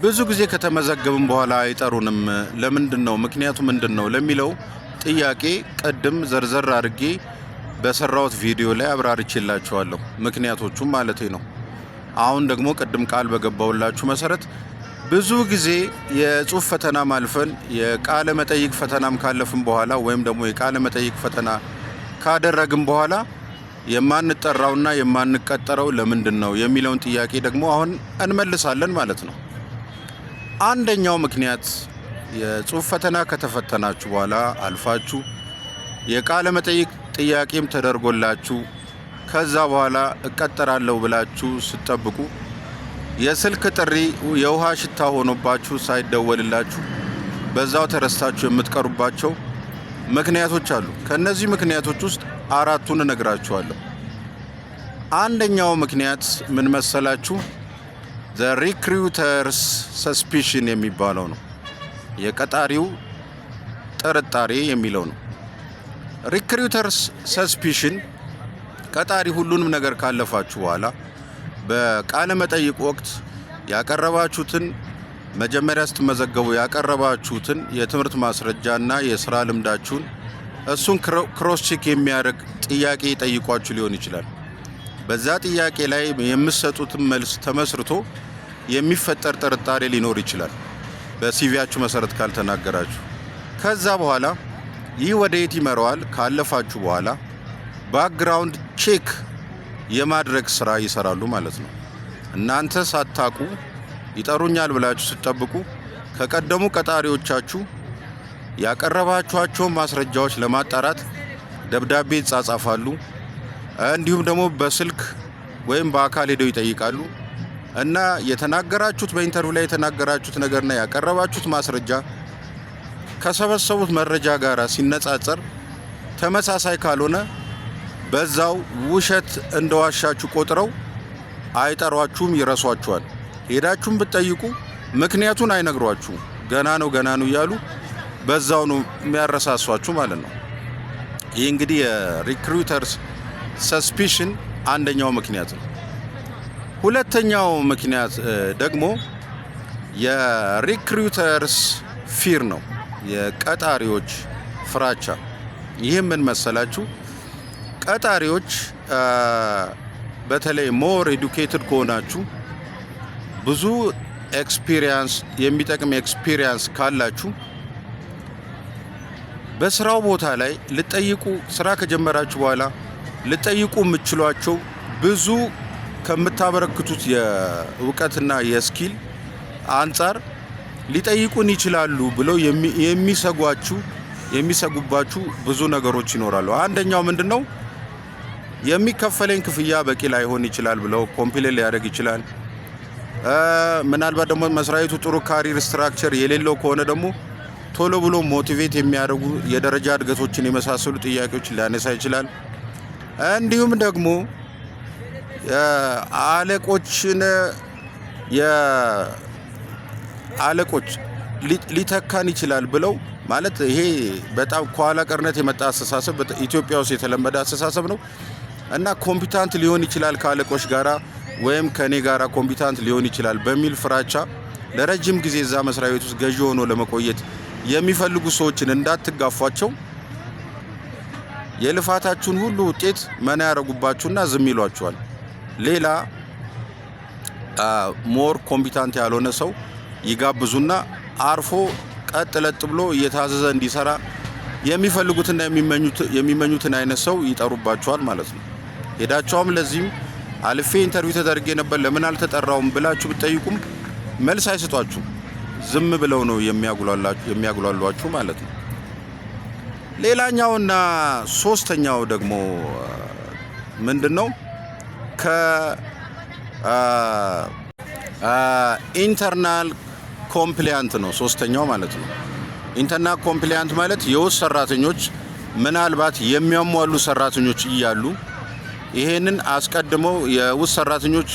ብዙ ጊዜ ከተመዘገብን በኋላ አይጠሩንም ለምንድነው ምክንያቱ ምንድነው ለሚለው ጥያቄ ቀድም ዘርዘር አድርጌ በሰራውት ቪዲዮ ላይ አብራርቼላችኋለሁ ምክንያቶቹም ማለቴ ነው። አሁን ደግሞ ቀድም ቃል በገባውላችሁ መሰረት ብዙ ጊዜ የጽሁፍ ፈተና ማልፈን የቃለ መጠይቅ ፈተናም ካለፍን በኋላ ወይም ደግሞ የቃለ መጠይቅ ፈተና ካደረግን በኋላ የማንጠራውና የማንቀጠረው ለምንድነው የሚለውን ጥያቄ ደግሞ አሁን እንመልሳለን ማለት ነው። አንደኛው ምክንያት የጽሁፍ ፈተና ከተፈተናችሁ በኋላ አልፋችሁ የቃለ መጠይቅ ጥያቄም ተደርጎላችሁ ከዛ በኋላ እቀጠራለሁ ብላችሁ ስትጠብቁ የስልክ ጥሪ የውሃ ሽታ ሆኖባችሁ ሳይደወልላችሁ በዛው ተረስታችሁ የምትቀሩባቸው ምክንያቶች አሉ። ከነዚህ ምክንያቶች ውስጥ አራቱን እነግራችኋለሁ። አንደኛው ምክንያት ምን መሰላችሁ? the recruiter's suspicion የሚባለው ነው። የቀጣሪው ጥርጣሬ የሚለው ነው። recruiter's suspicion ቀጣሪ ሁሉንም ነገር ካለፋችሁ በኋላ በቃለ መጠይቅ ወቅት ያቀረባችሁትን መጀመሪያ ስትመዘገቡ ያቀረባችሁትን የትምህርት ማስረጃና የሥራ ልምዳችሁን እሱን ክሮስ ቼክ የሚያደርግ ጥያቄ ጠይቋችሁ ሊሆን ይችላል። በዛ ጥያቄ ላይ የምትሰጡትን መልስ ተመስርቶ የሚፈጠር ጥርጣሬ ሊኖር ይችላል በሲቪያችሁ መሰረት ካልተናገራችሁ። ከዛ በኋላ ይህ ወደ የት ይመራዋል? ካለፋችሁ በኋላ ባክግራውንድ ቼክ የማድረግ ስራ ይሰራሉ ማለት ነው። እናንተ ሳታቁ ይጠሩኛል ብላችሁ ስትጠብቁ ከቀደሙ ቀጣሪዎቻችሁ ያቀረባችኋቸው ማስረጃዎች ለማጣራት ደብዳቤ ይጻጻፋሉ። እንዲሁም ደግሞ በስልክ ወይም በአካል ሄደው ይጠይቃሉ እና የተናገራችሁት በኢንተርቪው ላይ የተናገራችሁት ነገርና ያቀረባችሁት ማስረጃ ከሰበሰቡት መረጃ ጋር ሲነጻጸር ተመሳሳይ ካልሆነ በዛው ውሸት እንደዋሻችሁ ቆጥረው አይጠሯችሁም፣ ይረሷችኋል። ሄዳችሁም ብትጠይቁ ምክንያቱን አይነግሯችሁም። ገና ነው እያሉ በዛው ነው የሚያረሳሷችሁ ማለት ነው። ይህ እንግዲህ የሪክሩተርስ ሰስፒሽን አንደኛው ምክንያት ነው። ሁለተኛው ምክንያት ደግሞ የሪክሩተርስ ፊር ነው፣ የቀጣሪዎች ፍራቻ። ይህም ምን መሰላችሁ? ቀጣሪዎች በተለይ ሞር ኤዱኬትድ ከሆናችሁ ብዙ ኤክስፒሪየንስ የሚጠቅም ኤክስፒሪየንስ ካላችሁ በስራው ቦታ ላይ ልጠይቁ ስራ ከጀመራችሁ በኋላ ልጠይቁ የምትችሏቸው ብዙ ከምታበረክቱት የእውቀትና የስኪል አንጻር ሊጠይቁን ይችላሉ ብለው የሚሰጉባችሁ ብዙ ነገሮች ይኖራሉ። አንደኛው ምንድነው? የሚከፈለኝ ክፍያ በቂ ላይሆን ይችላል ብለው ኮምፕሌን ሊያደርግ ይችላል። ምናልባት ደግሞ መስሪያ ቤቱ ጥሩ ካሪር ስትራክቸር የሌለው ከሆነ ደግሞ ቶሎ ብሎ ሞቲቬት የሚያደርጉ የደረጃ እድገቶችን የመሳሰሉ ጥያቄዎችን ሊያነሳ ይችላል። እንዲሁም ደግሞ አለቆች ሊተካን ይችላል ብለው ማለት ይሄ በጣም ከኋላ ቀርነት የመጣ አስተሳሰብ ኢትዮጵያ ውስጥ የተለመደ አስተሳሰብ ነው እና ኮምፒታንት ሊሆን ይችላል ከአለቆች ጋራ ወይም ከኔ ጋራ ኮምፒታንት ሊሆን ይችላል በሚል ፍራቻ ለረጅም ጊዜ እዛ መስሪያ ቤት ውስጥ ገዢ ሆኖ ለመቆየት የሚፈልጉ ሰዎችን እንዳትጋፏቸው የልፋታችሁን ሁሉ ውጤት መና ያረጉባችሁና ዝም ይሏችኋል። ሌላ ሞር ኮምፒታንት ያልሆነ ሰው ይጋብዙና አርፎ ቀጥለጥ ብሎ እየታዘዘ እንዲሰራ የሚፈልጉትና የሚመኙትን አይነት ሰው ይጠሩባችኋል ማለት ነው። ሄዳችሁም ለዚህም አልፌ ኢንተርቪው ተደርጌ ነበር ለምን አልተጠራውም ብላችሁ ብትጠይቁም መልስ አይሰጧችሁ። ዝም ብለው ነው የሚያጉላሏችሁ ማለት ነው። ሌላኛውና ሶስተኛው ደግሞ ምንድነው? ኢንተርናል ኮምፕሊያንት ነው ሶስተኛው ማለት ነው። ኢንተርናል ኮምፕሊያንት ማለት የውስጥ ሰራተኞች ምናልባት የሚያሟሉ ሰራተኞች እያሉ ይሄንን አስቀድመው የውስጥ ሰራተኞች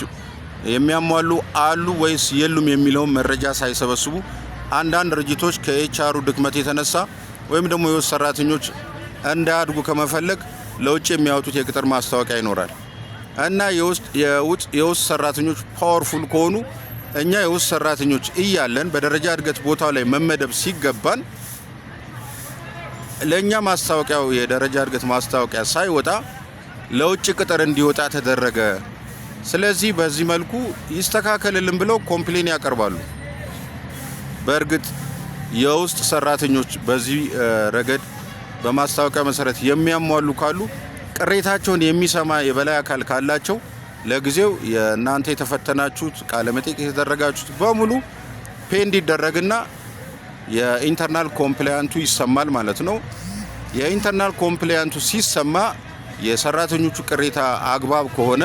የሚያሟሉ አሉ ወይስ የሉም የሚለውን መረጃ ሳይሰበስቡ አንዳንድ ድርጅቶች ከኤችአሩ ድክመት የተነሳ ወይም ደግሞ የውስጥ ሰራተኞች እንዳያድጉ ከመፈለግ ለውጭ የሚያወጡት የቅጥር ማስታወቂያ ይኖራል እና የውስጥ ሰራተኞች ፓወርፉል ከሆኑ እኛ የውስጥ ሰራተኞች እያለን በደረጃ እድገት ቦታው ላይ መመደብ ሲገባን ለኛ ማስታወቂያው የደረጃ እድገት ማስታወቂያ ሳይወጣ ለውጭ ቅጥር እንዲወጣ ተደረገ። ስለዚህ በዚህ መልኩ ይስተካከልልን ብለው ኮምፕሌን ያቀርባሉ። በእርግጥ የውስጥ ሰራተኞች በዚህ ረገድ በማስታወቂያ መሰረት የሚያሟሉ ካሉ ቅሬታቸውን የሚሰማ የበላይ አካል ካላቸው ለጊዜው የእናንተ የተፈተናችሁት ቃለ መጠይቅ የተደረጋችሁት በሙሉ ፔንድ ይደረግና የኢንተርናል ኮምፕላያንቱ ይሰማል ማለት ነው። የኢንተርናል ኮምፕላያንቱ ሲሰማ የሰራተኞቹ ቅሬታ አግባብ ከሆነ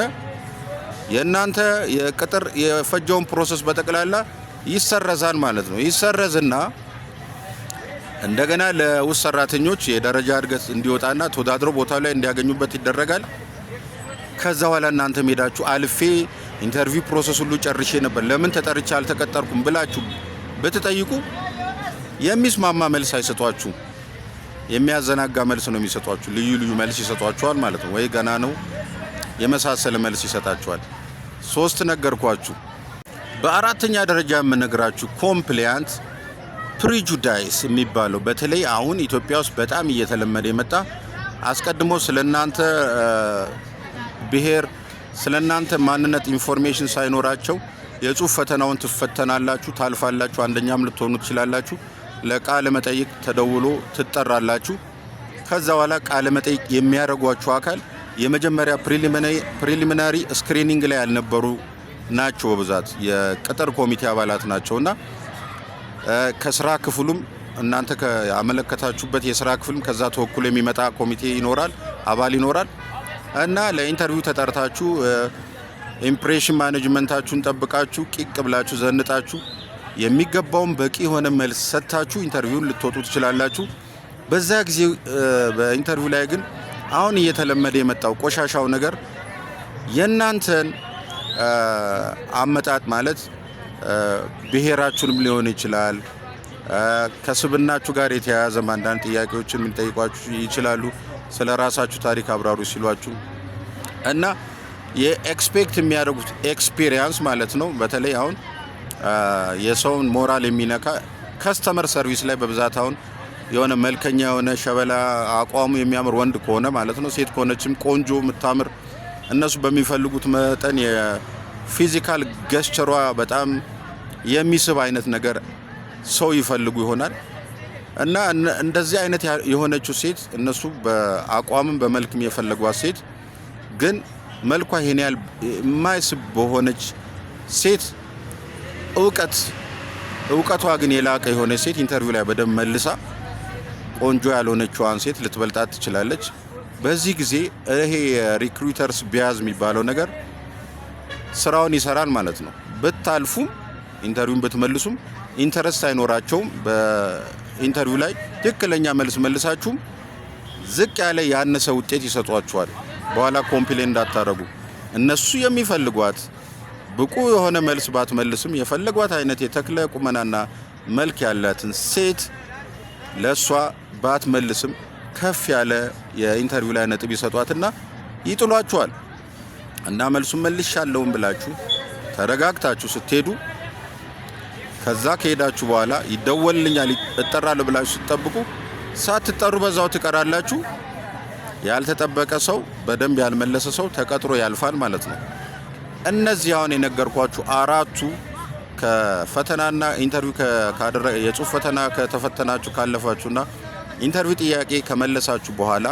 የእናንተ የቅጥር የፈጀውን ፕሮሰስ በጠቅላላ ይሰረዛል ማለት ነው። ይሰረዝና እንደገና ለውስጥ ሰራተኞች የደረጃ እድገት እንዲወጣና ተወዳድረው ቦታው ላይ እንዲያገኙበት ይደረጋል። ከዛ በኋላ እናንተ ሄዳችሁ አልፌ ኢንተርቪው ፕሮሰስ ሁሉ ጨርሼ ነበር ለምን ተጠርቼ አልተቀጠርኩም ብላችሁ ብትጠይቁ የሚስማማ መልስ አይሰጧችሁ። የሚያዘናጋ መልስ ነው የሚሰጧችሁ። ልዩ ልዩ መልስ ይሰጧችኋል ማለት ነው። ወይ ገና ነው የመሳሰለ መልስ ይሰጣችኋል። 3 ነገርኳችሁ። በአራተኛ ደረጃ የምነግራችሁ ኮምፕላያንት ፕሪጁዳይስ የሚባለው በተለይ አሁን ኢትዮጵያ ውስጥ በጣም እየተለመደ የመጣ አስቀድሞ ስለናንተ ብሔር ስለናንተ ማንነት ኢንፎርሜሽን ሳይኖራቸው የጽሁፍ ፈተናውን ትፈተናላችሁ፣ ታልፋላችሁ፣ አንደኛም ልትሆኑ ትችላላችሁ። ለቃለ መጠይቅ ተደውሎ ትጠራላችሁ። ከዛ በኋላ ቃለ መጠይቅ የሚያደርጓችሁ አካል የመጀመሪያ ፕሪሊሚናሪ ስክሪኒንግ ላይ ያልነበሩ ናቸው። በብዛት የቅጥር ኮሚቴ አባላት ናቸውና ከስራ ክፍሉም እናንተ ያመለከታችሁበት የስራ ክፍልም ከዛ ተወክሎ የሚመጣ ኮሚቴ ይኖራል፣ አባል ይኖራል እና ለኢንተርቪው ተጠርታችሁ ኢምፕሬሽን ማኔጅመንታችሁን ጠብቃችሁ ቂቅ ብላችሁ ዘንጣችሁ የሚገባውን በቂ የሆነ መልስ ሰጥታችሁ ኢንተርቪውን ልትወጡ ትችላላችሁ። በዛ ጊዜ በኢንተርቪው ላይ ግን አሁን እየተለመደ የመጣው ቆሻሻው ነገር የእናንተን አመጣጥ ማለት ብሔራችሁንም ሊሆን ይችላል፣ ከስብናችሁ ጋር የተያያዘ አንዳንድ ጥያቄዎችን የሚጠይቋችሁ ይችላሉ። ስለ ራሳችሁ ታሪክ አብራሩ ሲሏችሁ እና የኤክስፔክት የሚያደርጉት ኤክስፒሪየንስ ማለት ነው። በተለይ አሁን የሰውን ሞራል የሚነካ ከስተመር ሰርቪስ ላይ በብዛት አሁን የሆነ መልከኛ የሆነ ሸበላ አቋሙ የሚያምር ወንድ ከሆነ ማለት ነው፣ ሴት ከሆነችም ቆንጆ የምታምር እነሱ በሚፈልጉት መጠን የፊዚካል ገስቸሯ በጣም የሚስብ አይነት ነገር ሰው ይፈልጉ ይሆናል እና እንደዚህ አይነት የሆነችው ሴት እነሱ በአቋምም በመልክም የፈለጓት ሴት ግን መልኳ ይሄን ያህል የማይስብ በሆነች ሴት እውቀቷ ግን የላቀ የሆነ ሴት ኢንተርቪው ላይ በደንብ መልሳ ቆንጆ ያልሆነችዋን ሴት ልትበልጣት ትችላለች። በዚህ ጊዜ ይሄ ሪክሩተርስ ቢያዝ የሚባለው ነገር ስራውን ይሰራል ማለት ነው። ብታልፉም ኢንተርቪውን ብትመልሱም ኢንተረስት አይኖራቸውም። በኢንተርቪው ላይ ትክክለኛ መልስ መልሳችሁም ዝቅ ያለ ያነሰ ውጤት ይሰጧችኋል። በኋላ ኮምፕሌን እንዳታረጉ። እነሱ የሚፈልጓት ብቁ የሆነ መልስ ባትመልስም የፈለጓት አይነት የተክለ ቁመናና መልክ ያላትን ሴት ለሷ ባትመልስም ከፍ ያለ የኢንተርቪው ላይ ነጥብ ይሰጧትና ይጥሏችኋል። እና መልሱን መልሻለሁም ብላችሁ ተረጋግታችሁ ስትሄዱ ከዛ ከሄዳችሁ በኋላ ይደወልልኛል እጠራለሁ ብላችሁ ስትጠብቁ ሳትጠሩ በዛው ትቀራላችሁ። ያልተጠበቀ ሰው በደንብ ያልመለሰ ሰው ተቀጥሮ ያልፋል ማለት ነው። እነዚህ አሁን የነገርኳችሁ አራቱ ከፈተናና ኢንተርቪው የጽሁፍ ፈተና ከተፈተናችሁ ካለፋችሁና ኢንተርቪው ጥያቄ ከመለሳችሁ በኋላ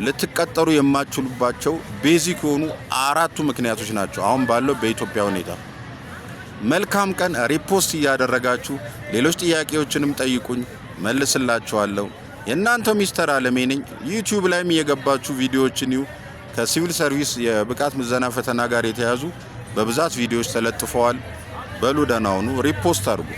ልትቀጠሩ የማትችሉባቸው ቤዚክ የሆኑ አራቱ ምክንያቶች ናቸው አሁን ባለው በኢትዮጵያ ሁኔታ። መልካም ቀን። ሪፖስት እያደረጋችሁ ሌሎች ጥያቄዎችንም ጠይቁኝ፣ መልስላችኋለሁ። የእናንተው ሚስተር አለሜ ነኝ። ዩቲዩብ ላይም እየገባችሁ ቪዲዮዎችን ይዩ። ከሲቪል ሰርቪስ የብቃት ምዘና ፈተና ጋር የተያዙ በብዛት ቪዲዮዎች ተለጥፈዋል። በሉ ደህና ሁኑ። ሪፖስት አድርጉ።